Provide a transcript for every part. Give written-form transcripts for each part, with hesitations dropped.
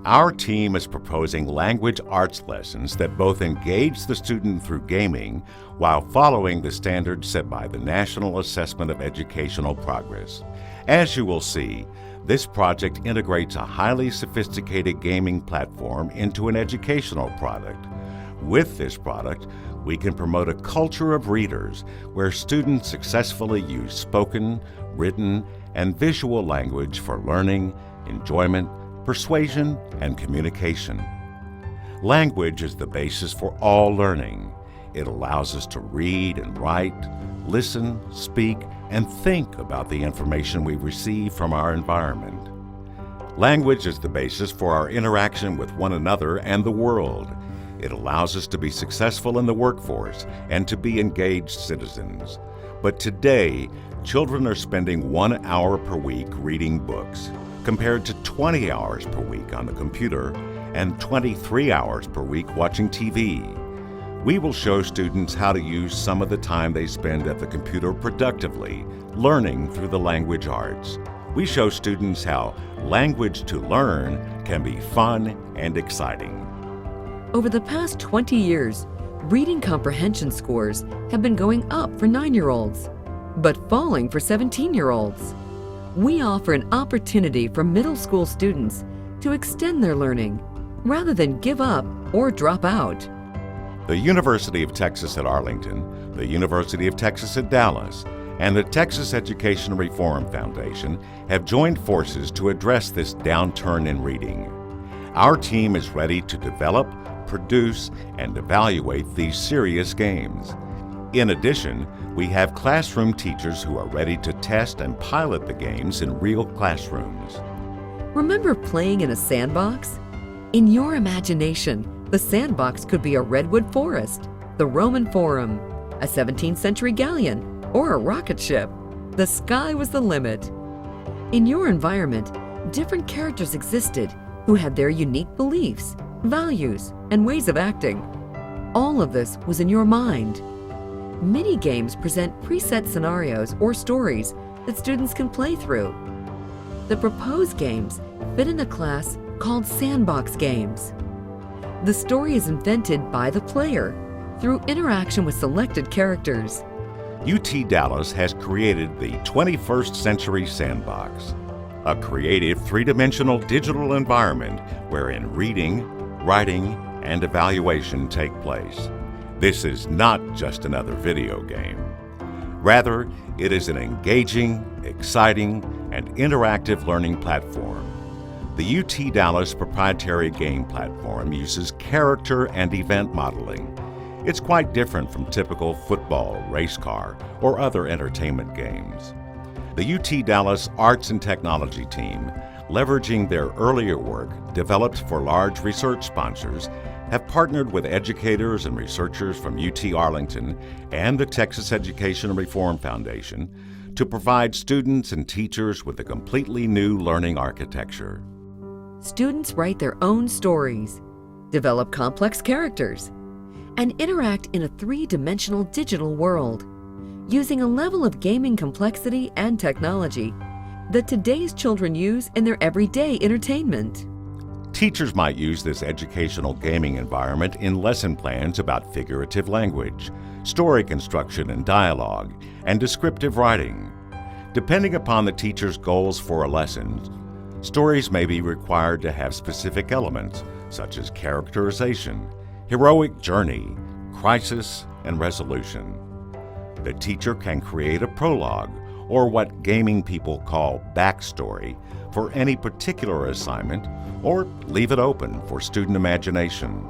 Our team is proposing language arts lessons that both engage the student through gaming while following the standards set by the National Assessment of Educational Progress. As you will see, this project integrates a highly sophisticated gaming platform into an educational product. With this product, we can promote a culture of readers where students successfully use spoken, written, and visual language for learning, enjoyment, persuasion, and communication. Language is the basis for all learning. It allows us to read and write, listen, speak, and think about the information we receive from our environment. Language is the basis for our interaction with one another and the world. It allows us to be successful in the workforce and to be engaged citizens. But today, children are spending 1 hour per week reading books, compared to 20 hours per week on the computer and 23 hours per week watching TV. We will show students how to use some of the time they spend at the computer productively, learning through the language arts. We show students how language to learn can be fun and exciting. Over the past 20 years, reading comprehension scores have been going up for 9-year-olds, but falling for 17-year-olds. We offer an opportunity for middle school students to extend their learning rather than give up or drop out. The University of Texas at Arlington, the University of Texas at Dallas, and the Texas Education Reform Foundation have joined forces to address this downturn in reading. Our team is ready to develop, produce, and evaluate these serious games. In addition, we have classroom teachers who are ready to test and pilot the games in real classrooms. Remember playing in a sandbox? In your imagination, the sandbox could be a redwood forest, the Roman Forum, a 17th century galleon, or a rocket ship. The sky was the limit. In your environment, different characters existed who had their unique beliefs, values, and ways of acting. All of this was in your mind. Mini-games present preset scenarios or stories that students can play through. The proposed games fit in a class called sandbox games. The story is invented by the player through interaction with selected characters. UT Dallas has created the 21st Century Sandbox, a creative three-dimensional digital environment wherein reading, writing, and evaluation take place. This is not just another video game. Rather, it is an engaging, exciting, and interactive learning platform. The UT Dallas proprietary game platform uses character and event modeling. It's quite different from typical football, race car, or other entertainment games. The UT Dallas Arts and Technology team, leveraging their earlier work developed for large research sponsors, have partnered with educators and researchers from UT Arlington and the Texas Education Reform Foundation to provide students and teachers with a completely new learning architecture. Students write their own stories, develop complex characters, and interact in a three-dimensional digital world, using a level of gaming complexity and technology that today's children use in their everyday entertainment. Teachers might use this educational gaming environment in lesson plans about figurative language, story construction and dialogue, and descriptive writing. Depending upon the teacher's goals for a lesson, stories may be required to have specific elements such as characterization, heroic journey, crisis, and resolution. The teacher can create a prologue, or what gaming people call backstory, for any particular assignment, or leave it open for student imagination.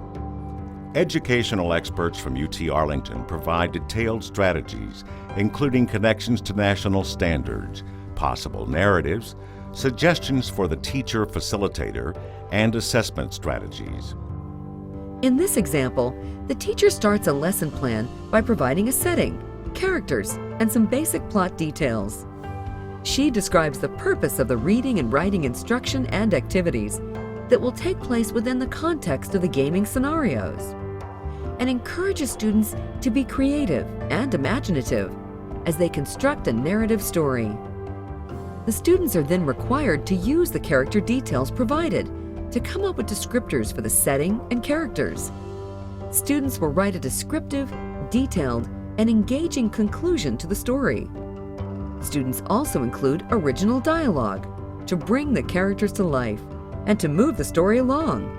Educational experts from UT Arlington provide detailed strategies, including connections to national standards, possible narratives, suggestions for the teacher facilitator, and assessment strategies. In this example, the teacher starts a lesson plan by providing a setting, characters, and some basic plot details. She describes the purpose of the reading and writing instruction and activities that will take place within the context of the gaming scenarios, and encourages students to be creative and imaginative as they construct a narrative story. The students are then required to use the character details provided to come up with descriptors for the setting and characters. Students will write a descriptive, detailed, and engaging conclusion to the story. Students also include original dialogue to bring the characters to life and to move the story along.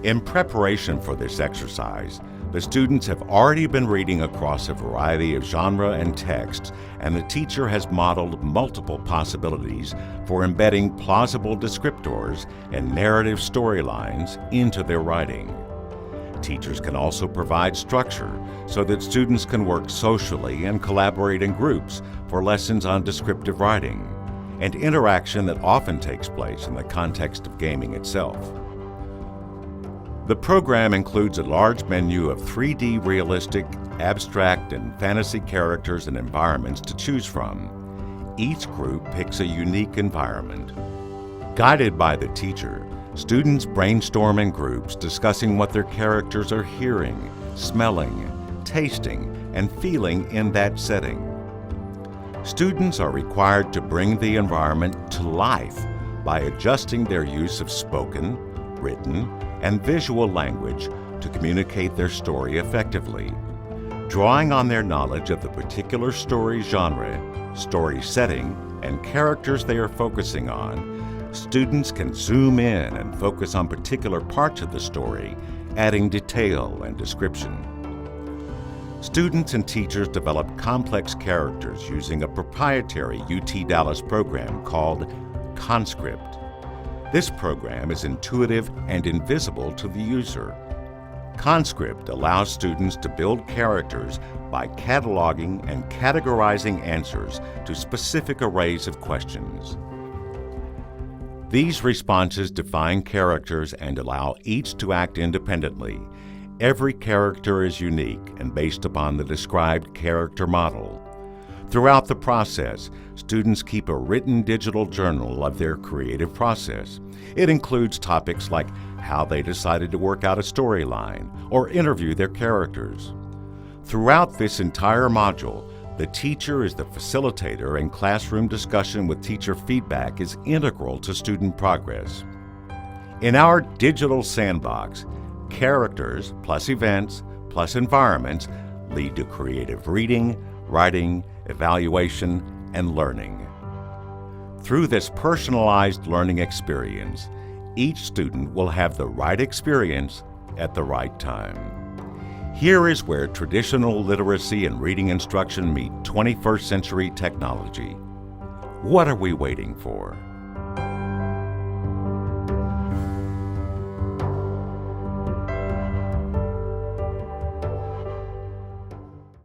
In preparation for this exercise, the students have already been reading across a variety of genre and texts, and the teacher has modeled multiple possibilities for embedding plausible descriptors and narrative storylines into their writing. Teachers can also provide structure so that students can work socially and collaborate in groups for lessons on descriptive writing, and interaction that often takes place in the context of gaming itself. The program includes a large menu of 3D realistic, abstract, and fantasy characters and environments to choose from. Each group picks a unique environment. Guided by the teacher, students brainstorm in groups discussing what their characters are hearing, smelling, tasting, and feeling in that setting. Students are required to bring the environment to life by adjusting their use of spoken, written, and visual language to communicate their story effectively. Drawing on their knowledge of the particular story genre, story setting, and characters they are focusing on, students can zoom in and focus on particular parts of the story, adding detail and description. Students and teachers develop complex characters using a proprietary UT Dallas program called Conscript. This program is intuitive and invisible to the user. Conscript allows students to build characters by cataloging and categorizing answers to specific arrays of questions. These responses define characters and allow each to act independently. Every character is unique and based upon the described character model. Throughout the process, students keep a written digital journal of their creative process. It includes topics like how they decided to work out a storyline or interview their characters. Throughout this entire module, the teacher is the facilitator, and classroom discussion with teacher feedback is integral to student progress. In our digital sandbox, characters plus events plus environments lead to creative reading, writing, evaluation, and learning. Through this personalized learning experience, each student will have the right experience at the right time. Here is where traditional literacy and reading instruction meet 21st century technology. What are we waiting for?